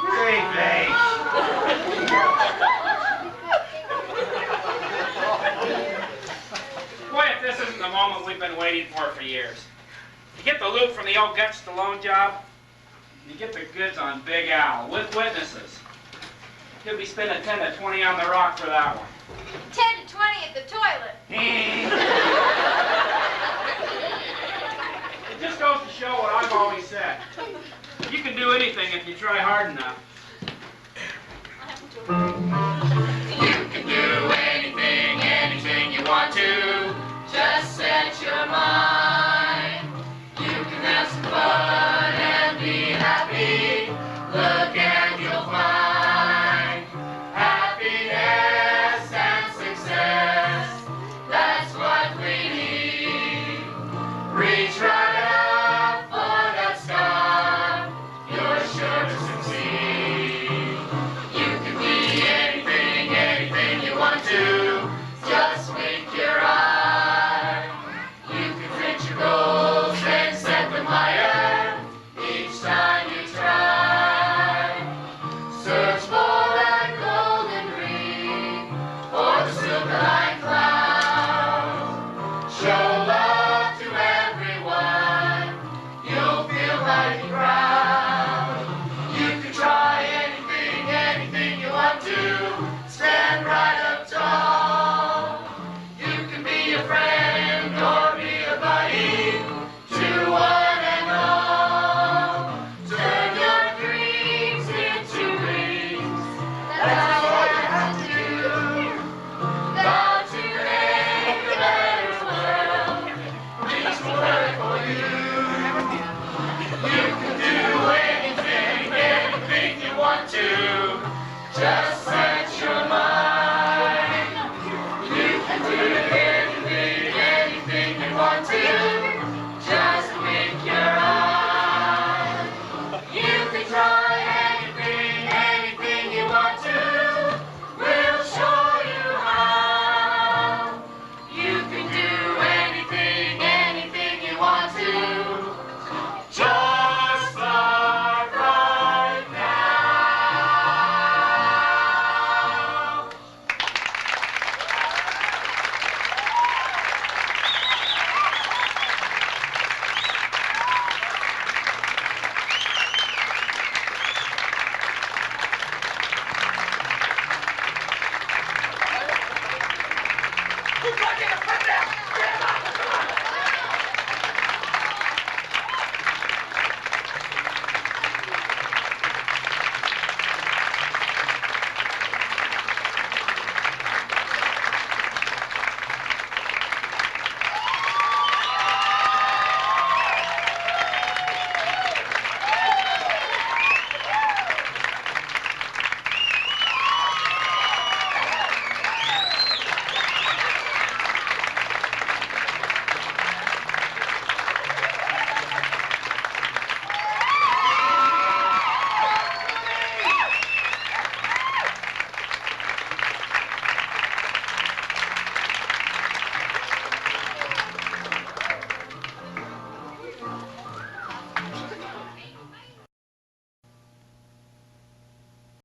Great face. Boy, if this isn't the moment we've been waiting for years. You get the loot from the old Gut Stallone job, you get the goods on Big Al, with witnesses. You'll be spending 10 to 20 on the rock for that one. 10 to 20 at the toilet. It just goes to show what I've always said. You can do anything if you try hard enough.